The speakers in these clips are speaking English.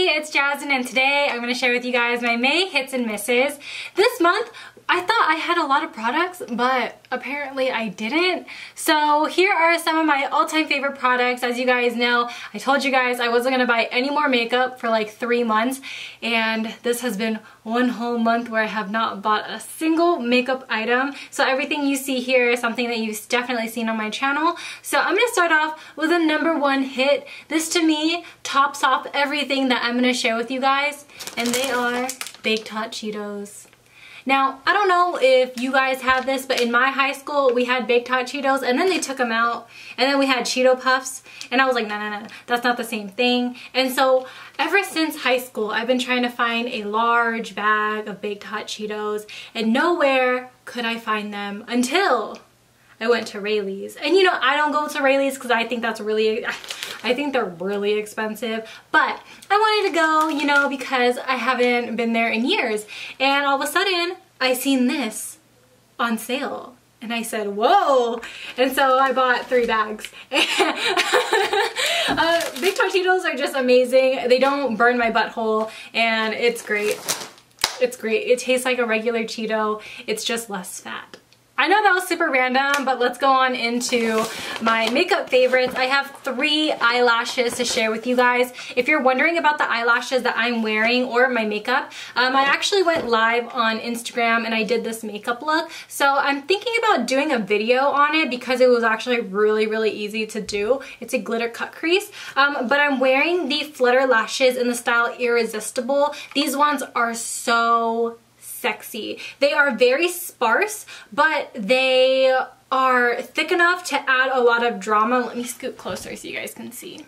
Hey, it's Jasmine, and today I'm going to share with you guys my May hits and misses. This month, I thought I had a lot of products, but apparently I didn't. So here are some of my all-time favorite products. As you guys know, I told you guys I wasn't going to buy any more makeup for like 3 months, and this has been one whole month where I have not bought a single makeup item. So everything you see here is something that you've definitely seen on my channel. So I'm going to start off with a #1 hit. This to me tops off everything that I'm going to share with you guys, and they are baked Hot Cheetos. Now, I don't know if you guys have this, but in my high school, we had baked Hot Cheetos, and then they took them out, and then we had Cheeto Puffs, and I was like, no, that's not the same thing. And so, ever since high school, I've been trying to find a large bag of baked Hot Cheetos, and nowhere could I find them until I went to Rayleigh's. And you know, I don't go to Rayleigh's because I think I think they're really expensive, but I wanted to go, you know, because I haven't been there in years. And all of a sudden, I seen this on sale. And I said, whoa! And so I bought 3 bags. Baked Hot Cheetos are just amazing. They don't burn my butthole, and it's great. It's great. It tastes like a regular Cheeto. It's just less fat. I know that was super random, but let's go on into my makeup favorites. I have 3 eyelashes to share with you guys. If you're wondering about the eyelashes that I'm wearing or my makeup, I actually went live on Instagram and I did this makeup look. So I'm thinking about doing a video on it because it was actually really easy to do. It's a glitter cut crease, but I'm wearing the Flutter lashes in the style Irresistible. These ones are so sexy. They are very sparse, but they are thick enough to add a lot of drama. Let me scoot closer so you guys can see.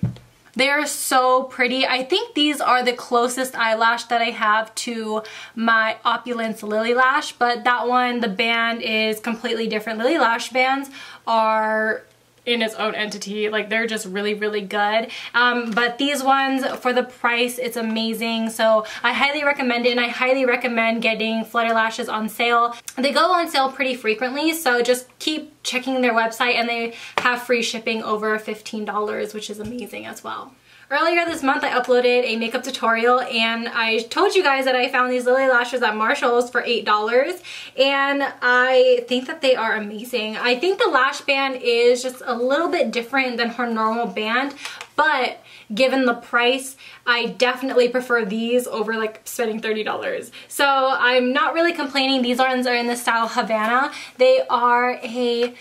They are so pretty. I think these are the closest eyelash that I have to my Opulence Lilly lash, but that one, the band is completely different. Lilly lash bands are in its own entity. Like, they're just really good. But these ones, for the price, it's amazing. So I highly recommend it, and I highly recommend getting Flutter lashes on sale. They go on sale pretty frequently, so just keep checking their website, and they have free shipping over $15, which is amazing as well. Earlier this month, I uploaded a makeup tutorial, and I told you guys that I found these Lilly lashes at Marshall's for $8, and I think that they are amazing. I think the lash band is just a little bit different than her normal band, but given the price, I definitely prefer these over like spending $30. So I'm not really complaining. These ones are in the style Havana. They are a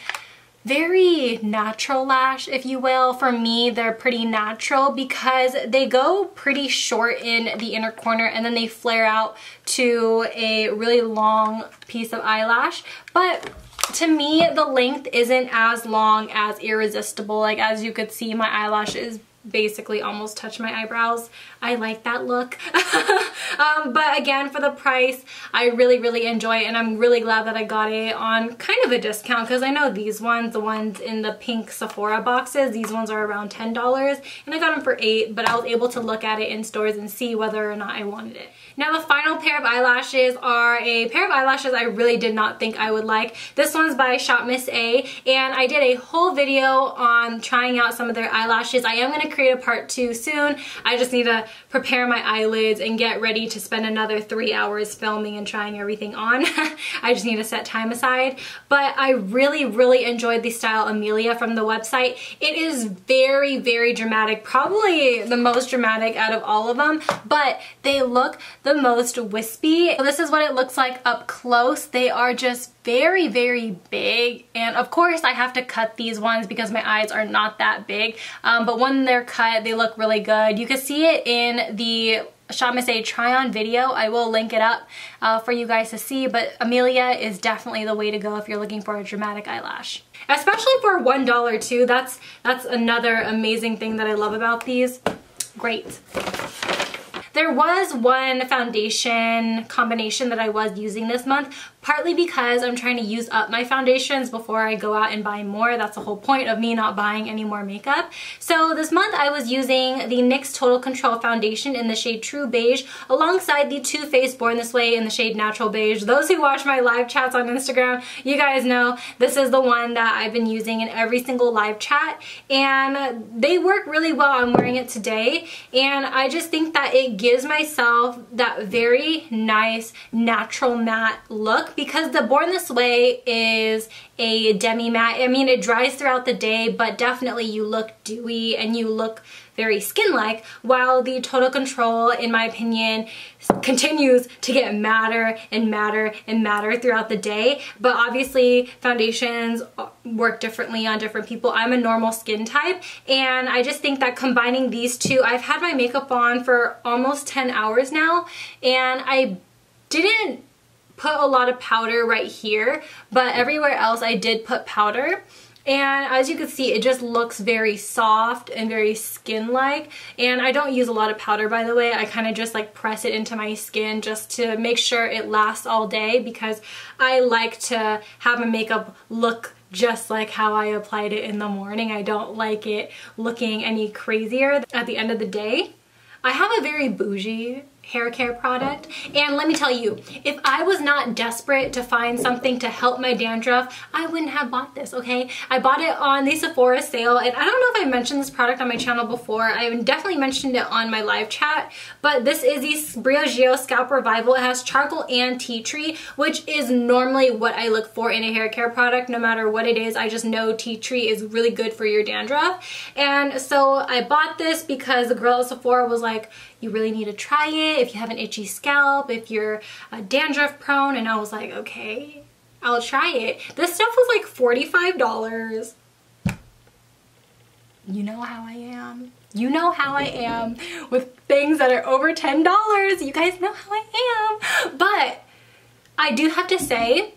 very natural lash, if you will. For me, they're pretty natural because they go pretty short in the inner corner and then they flare out to a really long piece of eyelash. But to me, the length isn't as long as Irresistible. Like, as you could see, my eyelashes basically almost touch my eyebrows. I like that look. But again, for the price, I really enjoy it, and I'm really glad that I got it on kind of a discount, because I know these ones, the ones in the pink Sephora boxes, these ones are around $10, and I got them for $8, but I was able to look at it in stores and see whether or not I wanted it. Now, the final pair of eyelashes are a pair of eyelashes I really did not think I would like. This one's by ShopMissA, and I did a whole video on trying out some of their eyelashes. I am going to create a part 2 soon. I just need to prepare my eyelids and get ready to spend another 3 hours filming and trying everything on. I just need to set time aside. But I really enjoyed the style Amelia from the website. It is very dramatic, probably the most dramatic out of all of them, but they look the most wispy. So this is what it looks like up close. They are just very big, and of course I have to cut these ones because my eyes are not that big, but when they're cut, they look really good. You can see it in the ShopMissA try-on video. I will link it up for you guys to see, but Amelia is definitely the way to go if you're looking for a dramatic eyelash. Especially for $1 too. That's another amazing thing that I love about these. Great. There was one foundation combination that I was using this month, partly because I'm trying to use up my foundations before I go out and buy more. That's the whole point of me not buying any more makeup. So this month I was using the NYX Total Control foundation in the shade True Beige alongside the Too Faced Born This Way in the shade Natural Beige. Those who watch my live chats on Instagram, you guys know this is the one that I've been using in every single live chat, and they work really well. I'm wearing it today, and I just think that it gives myself that very nice natural matte look, because the Born This Way is a demi matte. I mean, it dries throughout the day, but definitely you look dewy and you look very skin-like, while the Total Control, in my opinion, continues to get madder and madder and madder throughout the day. But obviously foundations work differently on different people. I'm a normal skin type, and I just think that combining these two, I've had my makeup on for almost 10 hours now, and I didn't put a lot of powder right here, but everywhere else I did put powder. And as you can see, it just looks very soft and very skin-like. And I don't use a lot of powder, by the way. I kind of just like press it into my skin just to make sure it lasts all day, because I like to have my makeup look just like how I applied it in the morning. I don't like it looking any crazier at the end of the day. I have a very bougie hair care product, and let me tell you, if I was not desperate to find something to help my dandruff, I wouldn't have bought this, okay? I bought it on the Sephora sale, and I don't know if I mentioned this product on my channel before. I definitely mentioned it on my live chat, but this is the Briogeo Scalp Revival. It has charcoal and tea tree, which is normally what I look for in a hair care product. No matter what it is, I just know tea tree is really good for your dandruff. And so I bought this because the girl at Sephora was like, you really need to try it if you have an itchy scalp, if you're dandruff prone. And I was like, okay, I'll try it. This stuff was like $45. You know how I am. You know how I am with things that are over $10. You guys know how I am. But I do have to say,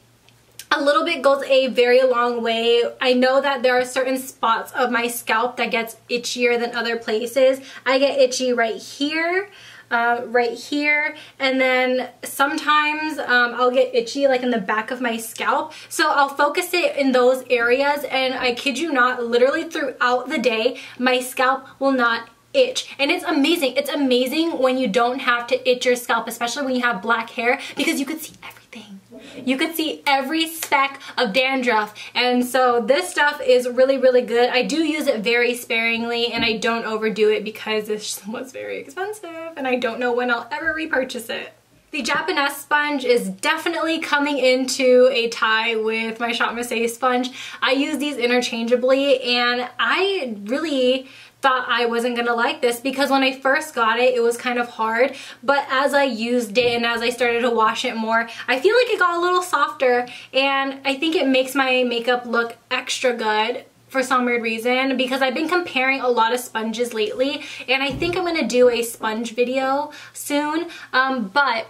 a little bit goes a very long way. I know that there are certain spots of my scalp that gets itchier than other places. I get itchy right here, and then sometimes I'll get itchy like in the back of my scalp. So I'll focus it in those areas, and I kid you not, literally throughout the day, my scalp will not itch. And it's amazing. It's amazing when you don't have to itch your scalp, especially when you have black hair, because you could see everything. You could see every speck of dandruff. And so this stuff is really, really good. I do use it very sparingly, and I don't overdo it because this was very expensive and I don't know when I'll ever repurchase it. The Japonesque sponge is definitely coming into a tie with my ShopMissA sponge. I use these interchangeably, and I really thought I wasn't gonna like this because when I first got it, it was kind of hard, but as I used it and as I started to wash it more, I feel like it got a little softer, and I think it makes my makeup look extra good for some weird reason, because I've been comparing a lot of sponges lately, and I think I'm gonna do a sponge video soon, but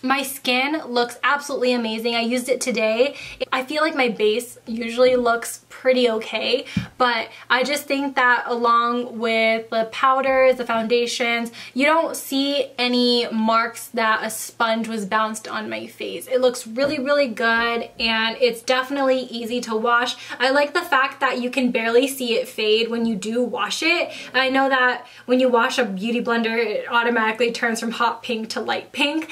my skin looks absolutely amazing. I used it today. I feel like my base usually looks pretty okay, but I just think that along with the powders, the foundations, you don't see any marks that a sponge was bounced on my face. It looks really, really good, and it's definitely easy to wash. I like the fact that you can barely see it fade when you do wash it. I know that when you wash a beauty blender, it automatically turns from hot pink to light pink.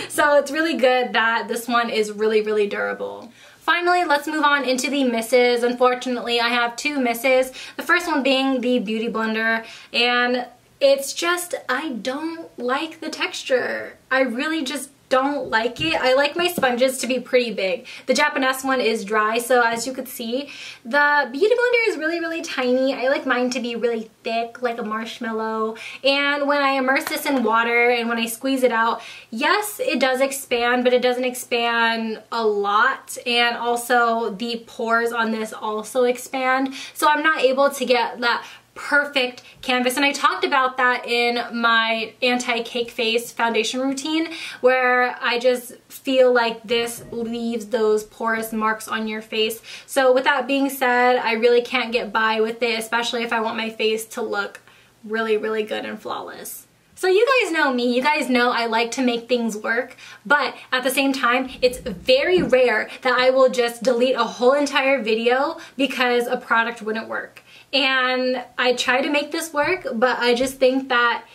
So it's really good that this one is really, really durable. Finally, let's move on into the misses. Unfortunately, I have two misses. The first one being the Beauty Blender, and it's just, I don't like the texture. I really just don't like it. I like my sponges to be pretty big. The Japonesque one is dry, so as you could see, the Beauty Blender is really, really tiny. I like mine to be really thick, like a marshmallow. And when I immerse this in water and when I squeeze it out, yes, it does expand, but it doesn't expand a lot. And also the pores on this also expand. So I'm not able to get that perfect canvas, and I talked about that in my anti-cake face foundation routine, where I just feel like this leaves those porous marks on your face. So with that being said, I really can't get by with it, especially if I want my face to look really, really good and flawless. So you guys know me, you guys know I like to make things work, but at the same time, it's very rare that I will just delete a whole entire video because a product wouldn't work. And I try to make this work, but I just think that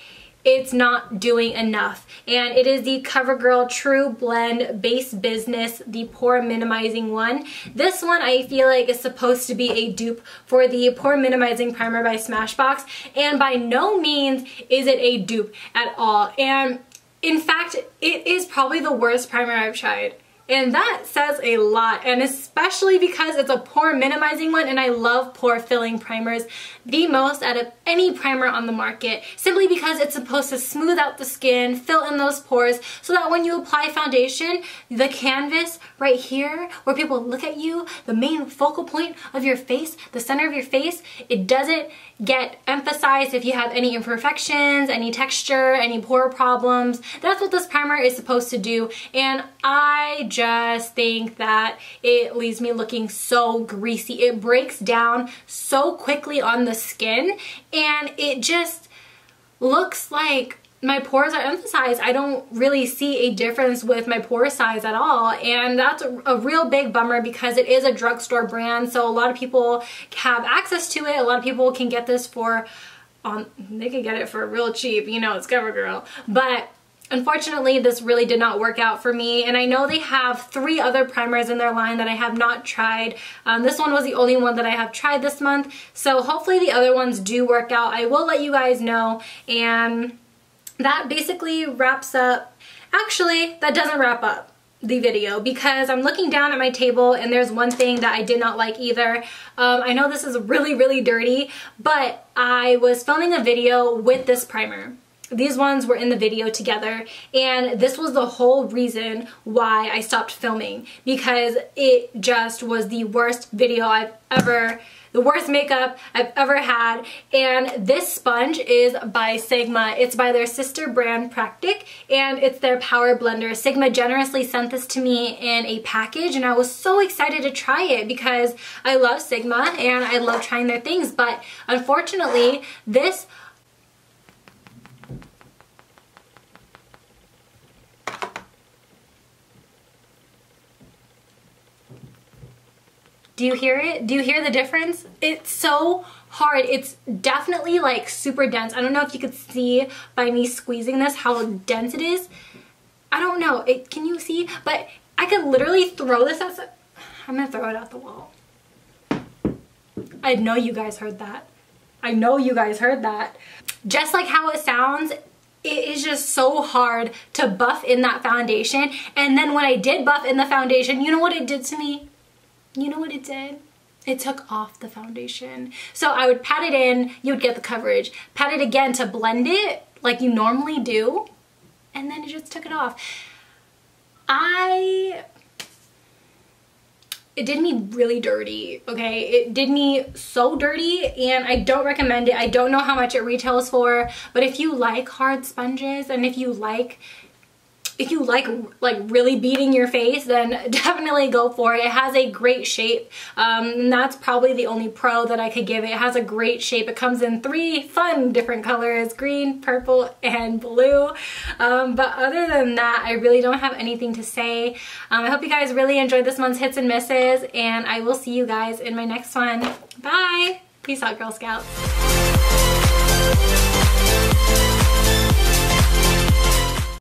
it's not doing enough. And it is the CoverGirl True Blend Base Business, the pore minimizing one. This one I feel like is supposed to be a dupe for the pore minimizing primer by Smashbox, and by no means is it a dupe at all. And in fact, it is probably the worst primer I've tried. And that says a lot, and especially because it's a pore minimizing one, and I love pore filling primers the most out of any primer on the market, simply because it's supposed to smooth out the skin, fill in those pores, so that when you apply foundation, the canvas right here, where people look at you, the main focal point of your face, the center of your face, it doesn't get emphasized if you have any imperfections, any texture, any pore problems. That's what this primer is supposed to do, and I just think that it leaves me looking so greasy. It breaks down so quickly on the skin, and it just looks like my pores are emphasized. I don't really see a difference with my pore size at all, and that's a real big bummer because it is a drugstore brand, so a lot of people have access to it. A lot of people can get this for, they can get it for real cheap, you know, it's CoverGirl. But unfortunately, this really did not work out for me, and I know they have 3 other primers in their line that I have not tried. This one was the only one that I have tried this month, so hopefully the other ones do work out. I will let you guys know, and that basically wraps up. Actually, that doesn't wrap up the video because I'm looking down at my table and there's one thing that I did not like either. I know this is really dirty, but I was filming a video with this primer. These ones were in the video together, and this was the whole reason why I stopped filming, because it just was the worst video the worst makeup I've ever had. And this sponge is by Sigma. It's by their sister brand Practik, and it's their power blender. Sigma generously sent this to me in a package, and I was so excited to try it because I love Sigma and I love trying their things, but unfortunately this Do you hear it? Do you hear the difference? It's so hard. It's definitely like super dense. I don't know if you could see by me squeezing this how dense it is. I don't know. Can you see? But I could literally throw this outside. I'm gonna throw it out the wall. I know you guys heard that. I know you guys heard that. Just like how it sounds, it is just so hard to buff in that foundation. And then when I did buff in the foundation, you know what it did to me? You know what it did? It took off the foundation. So I would pat it in, you would get the coverage. Pat it again to blend it like you normally do, and then it just took it off. It did me really dirty, okay? It did me so dirty, and I don't recommend it. I don't know how much it retails for, but if you like hard sponges and if you like like really beating your face, then definitely go for it. It has a great shape, and that's probably the only pro that I could give it. It has a great shape. It comes in 3 fun different colors, green, purple, and blue. But other than that, I really don't have anything to say. I hope you guys really enjoyed this month's hits and misses, and I will see you guys in my next one. Bye! Peace out, Girl Scouts.